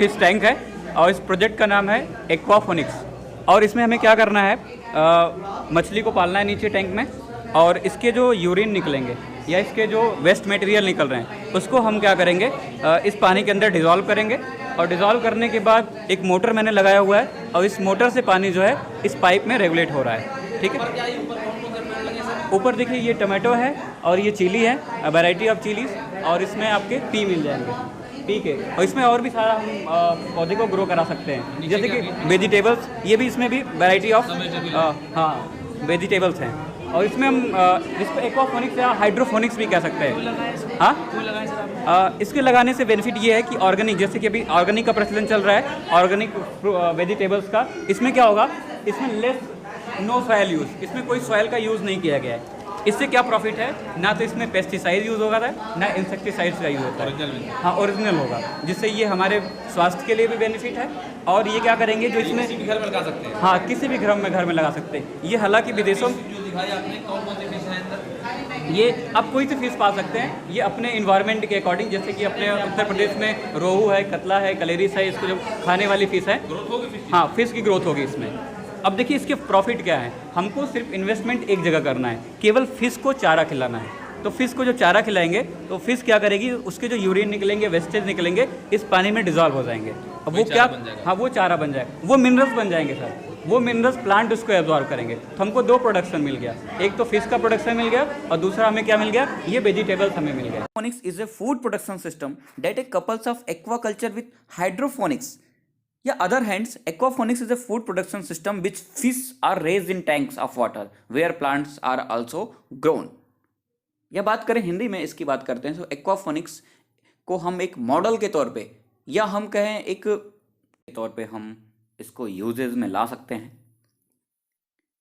इस टैंक है और इस प्रोजेक्ट का नाम है एक्वाफोनिक्स। और इसमें हमें क्या करना है, मछली को पालना है नीचे टैंक में, और इसके जो यूरिन निकलेंगे या इसके जो वेस्ट मटेरियल निकल रहे हैं उसको हम क्या करेंगे, इस पानी के अंदर डिज़ोल्व करेंगे। और डिज़ोल्व करने के बाद एक मोटर मैंने लगाया हुआ है और इस मोटर से पानी जो है इस पाइप में रेगुलेट हो रहा है। ठीक है, ऊपर देखिए ये टमाटो है और ये चिली है, वैरायटी ऑफ चिलीज, और इसमें आपके पी मिल जाएंगे, पी के। और इसमें और भी सारा हम पौधे को ग्रो करा सकते हैं, जैसे कि वेजिटेबल्स, ये भी इसमें भी वैरायटी ऑफ हाँ वेजिटेबल्स हैं। और इसमें हम इसको एक्वाफोनिक्स या हाइड्रोफोनिक्स भी कह सकते हैं। हाँ, इसके लगाने से बेनिफिट ये है कि ऑर्गेनिक, जैसे कि अभी ऑर्गेनिक का प्रचलन चल रहा है, ऑर्गेनिक वेजिटेबल्स का, इसमें क्या होगा, इसमें लेस नो सॉयल यूज़, इसमें कोई सॉयल का यूज़ नहीं किया गया है। इससे क्या प्रॉफिट है, ना तो इसमें पेस्टिसाइड यूज़ होगा ना इंसेक्टिसाइड्स का यूज़ होता है। हाँ, ओरिजिनल होगा, जिससे ये हमारे स्वास्थ्य के लिए भी बेनिफिट है। और ये क्या करेंगे, जो इसमें किसी भी घर में लगा सकते हैं। हाँ, किसी भी घर में लगा सकते हैं। ये हालांकि विदेशों जो दिखाई आपने, कौन कौन सी फिश है अंदर? ये आप कोई सी फिश पा सकते हैं, ये अपने इन्वायरमेंट के अकॉर्डिंग, जैसे कि अपने उत्तर प्रदेश में रोहू है, कतला है, कलेरिस है, इसको जो खाने वाली फ़िश है, ग्रोथ होगी फिश की? हाँ, फिश की ग्रोथ होगी इसमें। अब देखिए इसके प्रॉफिट क्या है, हमको सिर्फ इन्वेस्टमेंट एक जगह करना है, केवल फिश को चारा खिलाना है। तो फिश को जो चारा खिलाएंगे तो फिश क्या करेगी, उसके जो यूरिन निकलेंगे, वेस्टेज निकलेंगे, इस पानी में डिजॉल्व हो जाएंगे। अब वो क्या, हाँ, वो चारा बन जाएगा, वो मिनरल्स बन जाएंगे सर, वो मिनरल्स प्लांट उसको एब्जॉर्ब करेंगे। तो हमको दो प्रोडक्शन मिल गया, एक तो फिश का प्रोडक्शन मिल गया और दूसरा हमें क्या मिल गया, ये वेजिटेबल्स हमें मिल गया। Aquaponics is a food production system that couples of aquaculture with hydroponics. Yeah, other hands, aquaponics is a food production system which fish are raised in tanks of water where plants are also grown. या बात करें हिंदी में, इसकी बात करते हैं, तो aquaponics को हम एक मॉडल के तौर पे या हम कहें एक तौर पे हम इसको यूजेज में ला सकते हैं।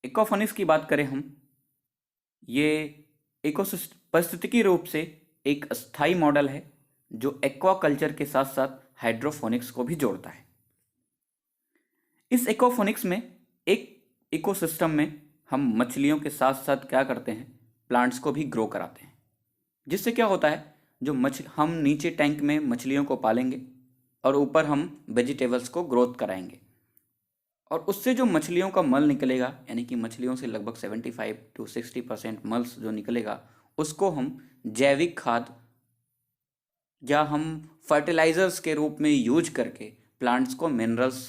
एक्वाफोनिक्स की बात करें हम, ये पारिस्थितिकी रूप से एक अस्थाई मॉडल है जो एक्वाकल्चर के साथ साथ हाइड्रोफोनिक्स को भी जोड़ता है। इस एक्वाफोनिक्स में एक इकोसिस्टम में हम मछलियों के साथ साथ क्या करते हैं, प्लांट्स को भी ग्रो कराते हैं। जिससे क्या होता है, जो हम नीचे टैंक में मछलियों को पालेंगे और ऊपर हम वेजिटेबल्स को ग्रोथ कराएंगे, और उससे जो मछलियों का मल निकलेगा, यानी कि मछलियों से लगभग 75 to 60% मल्स जो निकलेगा, उसको हम जैविक खाद या हम फर्टिलाइजर्स के रूप में यूज करके प्लांट्स को मिनरल्स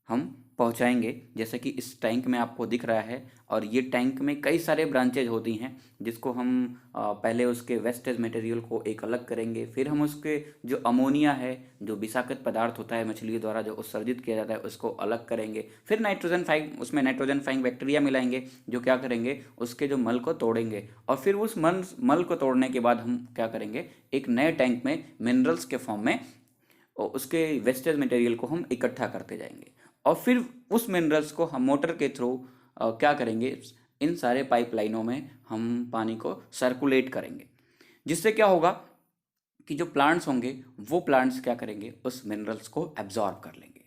हम पहुंचाएंगे। जैसे कि इस टैंक में आपको दिख रहा है, और ये टैंक में कई सारे ब्रांचेज होती हैं, जिसको हम पहले उसके वेस्टेज मटेरियल को एक अलग करेंगे, फिर हम उसके जो अमोनिया है, जो विषाक्त पदार्थ होता है मछलियों द्वारा जो उत्सर्जित किया जाता है, उसको अलग करेंगे, फिर उसमें नाइट्रोजन फाइंग बैक्टीरिया मिलाएंगे, जो क्या करेंगे, उसके जो मल को तोड़ेंगे, और फिर उस मल को तोड़ने के बाद हम क्या करेंगे, एक नए टैंक में मिनरल्स के फॉर्म में उसके वेस्टेज मटेरियल को हम इकट्ठा करते जाएंगे, और फिर उस मिनरल्स को हम मोटर के थ्रू क्या करेंगे, इन सारे पाइपलाइनों में हम पानी को सर्कुलेट करेंगे। जिससे क्या होगा कि जो प्लांट्स होंगे वो प्लांट्स क्या करेंगे, उस मिनरल्स को एब्जॉर्ब कर लेंगे।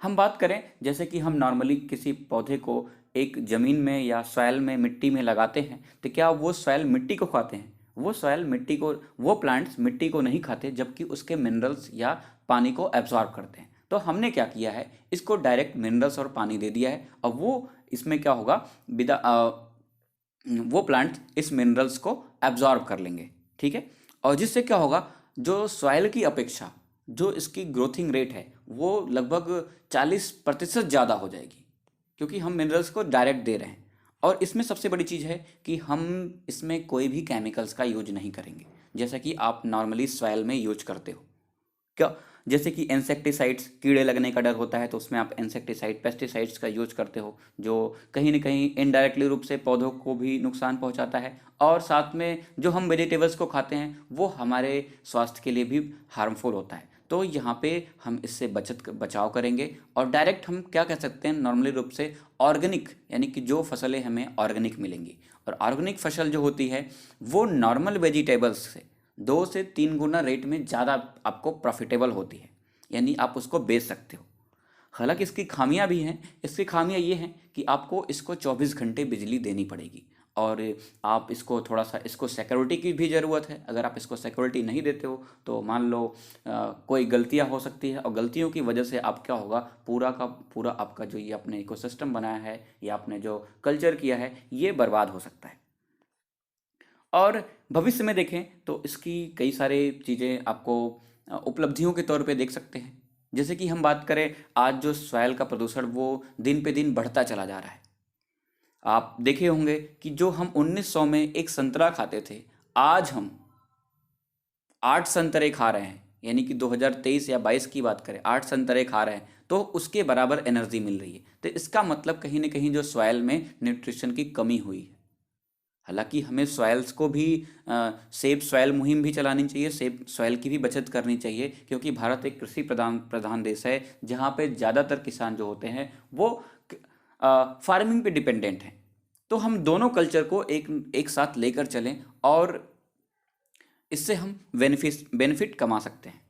हम बात करें, जैसे कि हम नॉर्मली किसी पौधे को एक ज़मीन में या सॉइल में, मिट्टी में लगाते हैं, तो क्या वो सॉइल मिट्टी को खाते हैं? वो सॉइल मिट्टी को, वो प्लांट्स मिट्टी को नहीं खाते, जबकि उसके मिनरल्स या पानी को एब्जॉर्ब करते हैं। तो हमने क्या किया है, इसको डायरेक्ट मिनरल्स और पानी दे दिया है, और वो इसमें क्या होगा, वो प्लांट इस मिनरल्स को एब्जॉर्ब कर लेंगे। ठीक है, और जिससे क्या होगा, जो सॉइल की अपेक्षा जो इसकी ग्रोथिंग रेट है वो लगभग 40% ज़्यादा हो जाएगी, क्योंकि हम मिनरल्स को डायरेक्ट दे रहे हैं। और इसमें सबसे बड़ी चीज़ है कि हम इसमें कोई भी केमिकल्स का यूज नहीं करेंगे, जैसा कि आप नॉर्मली सॉइल में यूज करते हो। क्या, जैसे कि इंसेक्टिसाइड्स, कीड़े लगने का डर होता है, तो उसमें आप इंसेक्टिसाइड, पेस्टिसाइड्स का यूज करते हो, जो कहीं ना कहीं इनडायरेक्टली रूप से पौधों को भी नुकसान पहुंचाता है, और साथ में जो हम वेजिटेबल्स को खाते हैं वो हमारे स्वास्थ्य के लिए भी हार्मफुल होता है। तो यहाँ पे हम इससे बचाव करेंगे, और डायरेक्ट हम क्या कह सकते हैं, नॉर्मली रूप से ऑर्गेनिक, यानी कि जो फसलें हमें ऑर्गेनिक मिलेंगी। और ऑर्गेनिक फसल जो होती है वो नॉर्मल वेजिटेबल्स से 2 से 3 गुना रेट में ज़्यादा आपको प्रॉफिटेबल होती है, यानी आप उसको बेच सकते हो। हालांकि इसकी खामियां भी हैं। इसकी खामियां ये हैं कि आपको इसको 24 घंटे बिजली देनी पड़ेगी, और आप इसको थोड़ा सा, इसको सिक्योरिटी की भी ज़रूरत है। अगर आप इसको सिक्योरिटी नहीं देते हो तो मान लो कोई गलतियां हो सकती है, और गलतियों की वजह से आप क्या होगा, पूरा का पूरा आपका जो ये आपने इकोसिस्टम बनाया है या आपने जो कल्चर किया है ये बर्बाद हो सकता है। और भविष्य में देखें तो इसकी कई सारे चीज़ें आपको उपलब्धियों के तौर पे देख सकते हैं। जैसे कि हम बात करें, आज जो सॉइल का प्रदूषण वो दिन पे दिन बढ़ता चला जा रहा है। आप देखे होंगे कि जो हम 1900 में एक संतरा खाते थे, आज हम 8 संतरे खा रहे हैं, यानी कि 2023 या 22 की बात करें, 8 संतरे खा रहे हैं तो उसके बराबर एनर्जी मिल रही है। तो इसका मतलब कहीं ना कहीं जो सॉइल में न्यूट्रिशन की कमी हुई है। हालांकि हमें सॉइल्स को भी सेव सॉइल मुहिम भी चलानी चाहिए, सेव सॉइल की भी बचत करनी चाहिए, क्योंकि भारत एक कृषि प्रधान देश है जहाँ पे ज़्यादातर किसान जो होते हैं वो फार्मिंग पे डिपेंडेंट हैं। तो हम दोनों कल्चर को एक साथ लेकर चलें और इससे हम बेनिफिट कमा सकते हैं।